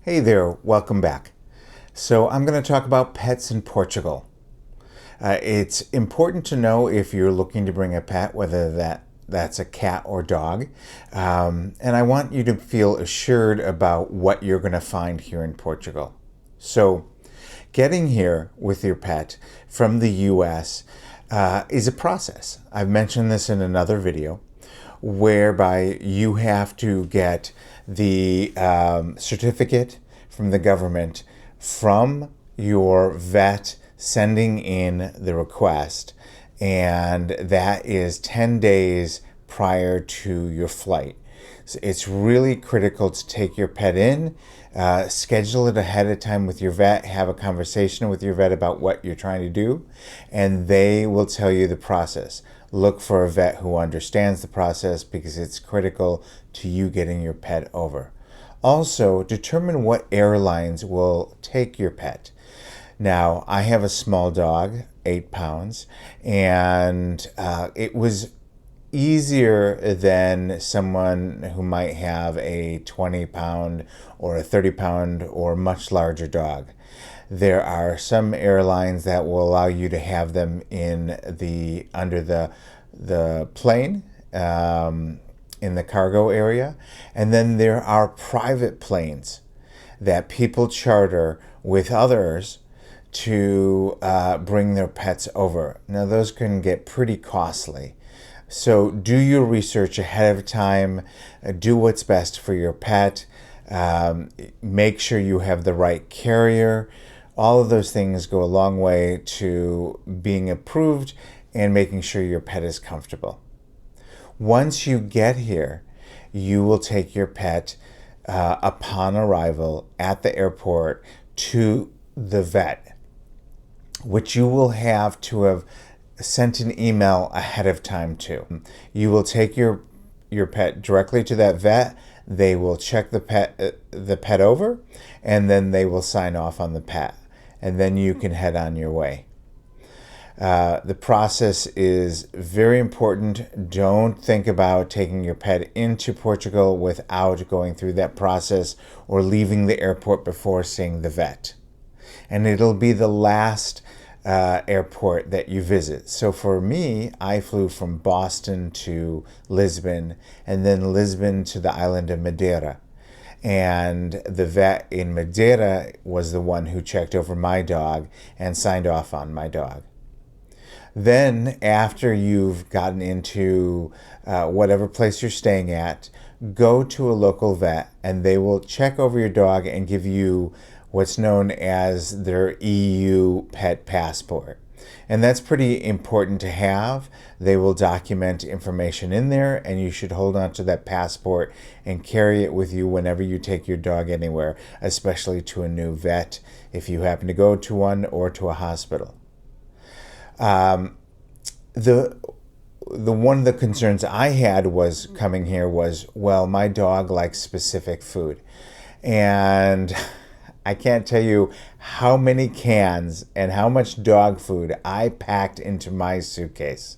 Hey there, welcome back. So I'm going to talk about pets in Portugal. It's important to know if you're looking to bring a pet, whether that's a cat or dog. And I want you to feel assured about what you're going to find here in Portugal. So getting here with your pet from the US is a process. I've mentioned this in another video, whereby you have to get the certificate from the government from your vet sending in the request, and that is 10 days prior to your flight. So it's really critical to take your pet in, schedule it ahead of time with your vet, have a conversation with your vet about what you're trying to do, and they will tell you the process. Look for a vet who understands the process because it's critical to you getting your pet over. Also, determine what airlines will take your pet. Now, I have a small dog, 8 pounds, and it was easier than someone who might have a 20-pound or a 30-pound or much larger dog. There are some airlines that will allow you to have them under the plane, in the cargo area, and then there are private planes that people charter with others to bring their pets over. Now, those can get pretty costly. So do your research ahead of time. Do what's best for your pet. Make sure you have the right carrier. All of those things go a long way to being approved and making sure your pet is comfortable. Once you get here, you will take your pet upon arrival at the airport to the vet, which you will have to have sent an email ahead of time to. You will take your pet directly to that vet. They will check the pet over, and then they will sign off on the pet, and then you can head on your way. The process is very important. Don't think about taking your pet into Portugal without going through that process or leaving the airport before seeing the vet. And it'll be the last airport that you visit. So for me, I flew from Boston to Lisbon, and then Lisbon to the island of Madeira. And the vet in Madeira was the one who checked over my dog and signed off on my dog. Then, after you've gotten into whatever place you're staying at, go to a local vet, and they will check over your dog and give you what's known as their EU pet passport. And that's pretty important to have. They will document information in there, and you should hold on to that passport and carry it with you whenever you take your dog anywhere, especially to a new vet if you happen to go to one or to a hospital. The one of the concerns I had was coming here was, well, my dog likes specific food. And I can't tell you how many cans and how much dog food I packed into my suitcase.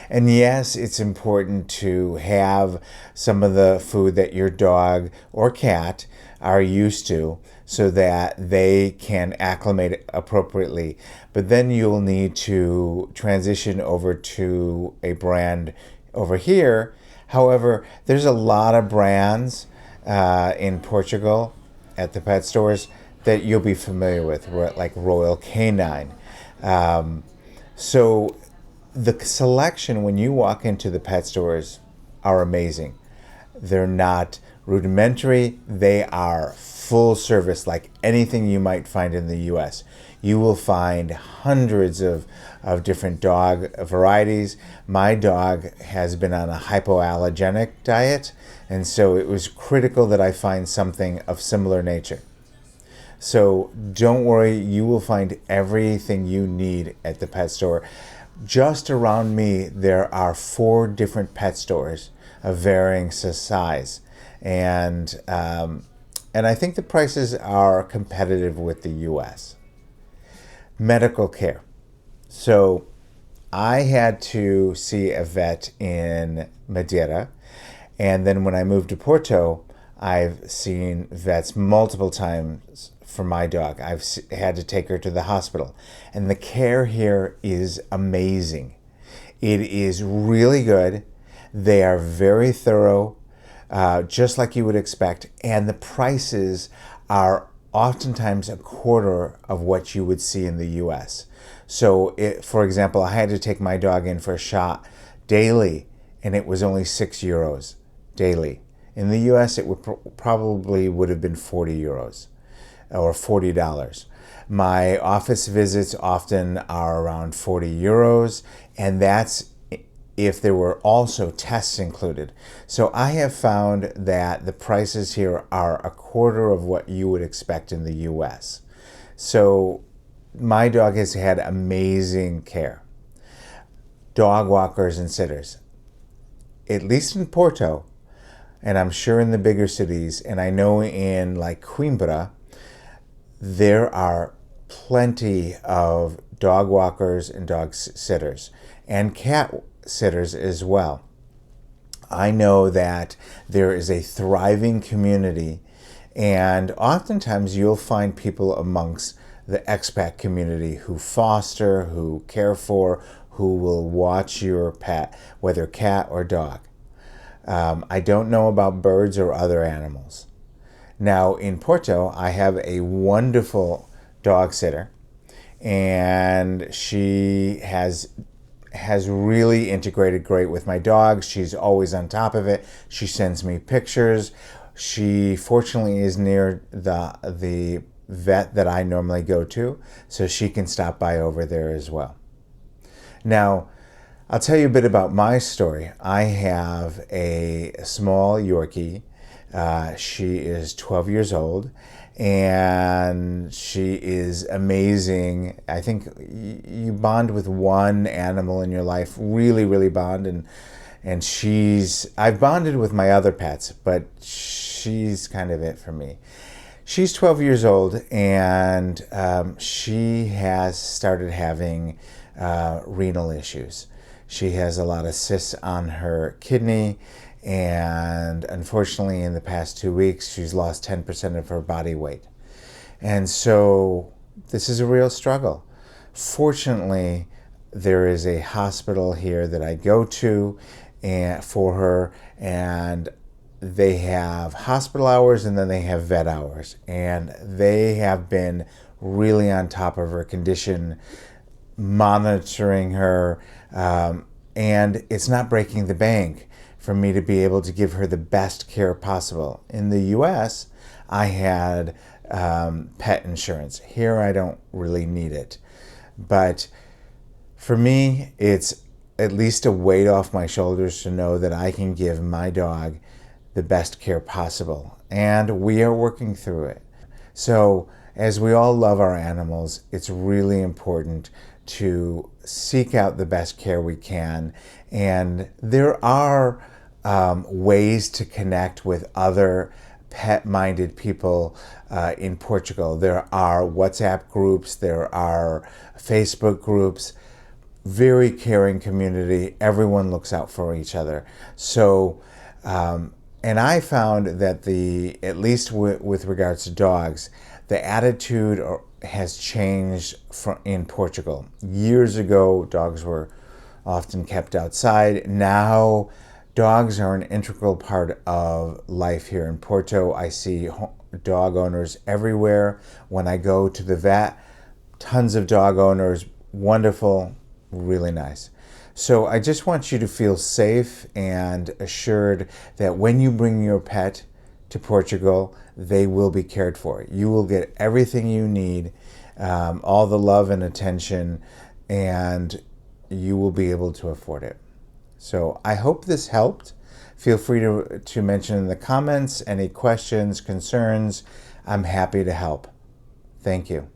And yes, it's important to have some of the food that your dog or cat are used to so that they can acclimate appropriately. But then you'll need to transition over to a brand over here. However, there's a lot of brands in Portugal at the pet stores that you'll be familiar with, like Royal Canine. So the selection when you walk into the pet stores are amazing. They're not rudimentary, they are full service, like anything you might find in the US. You will find hundreds of different dog varieties. My dog has been on a hypoallergenic diet, and so it was critical that I find something of similar nature. So don't worry, you will find everything you need at the pet store. Just around me, there are 4 different pet stores of varying size. And I think the prices are competitive with the US. Medical care. So I had to see a vet in Madeira, and then when I moved to Porto, I've seen vets multiple times for my dog. I've had to take her to the hospital. And the care here is amazing. It is really good. They are very thorough, just like you would expect. And the prices are oftentimes a quarter of what you would see in the US. So, for example, I had to take my dog in for a shot daily, and it was only €6 daily. In the US, it would probably would have been €40 or $40. My office visits often are around €40, and that's if there were also tests included. So I have found that the prices here are a quarter of what you would expect in the US. So my dog has had amazing care. Dog walkers and sitters, at least in Porto, and I'm sure in the bigger cities, and I know in like Coimbra, there are plenty of dog walkers and dog sitters and cat sitters as well. I know that there is a thriving community, and oftentimes you'll find people amongst the expat community who foster, who care for, who will watch your pet, whether cat or dog. I don't know about birds or other animals. Now, in Porto, I have a wonderful dog sitter, and she has really integrated great with my dog. She's always on top of it. She sends me pictures. She fortunately is near the vet that I normally go to, so she can stop by over there as well. Now, I'll tell you a bit about my story. I have a small Yorkie. She is 12 years old, and she is amazing. I think you bond with one animal in your life, really, really bond. And I've bonded with my other pets, but she's kind of it for me. She's 12 years old, and she has started having renal issues. She has a lot of cysts on her kidney, and unfortunately in the past 2 weeks she's lost 10% of her body weight. And so this is a real struggle. Fortunately, there is a hospital here that I go to for her, and they have hospital hours and then they have vet hours, and they have been really on top of her condition, monitoring her, and it's not breaking the bank for me to be able to give her the best care possible. In the US, I had pet insurance. Here, I don't really need it. But for me, it's at least a weight off my shoulders to know that I can give my dog the best care possible. And we are working through it. So, as we all love our animals, it's really important to seek out the best care we can. And there are ways to connect with other pet-minded people in Portugal. There are WhatsApp groups, there are Facebook groups, very caring community. Everyone looks out for each other. So, and I found that at least with regards to dogs, the attitude has changed in Portugal. Years ago, dogs were often kept outside. Now, dogs are an integral part of life here in Porto. I see dog owners everywhere. When I go to the vet, tons of dog owners, wonderful, really nice. So I just want you to feel safe and assured that when you bring your pet to Portugal, they will be cared for. You will get everything you need, all the love and attention, and you will be able to afford it. So I hope this helped. Feel free to mention in the comments any questions, concerns. I'm happy to help. Thank you.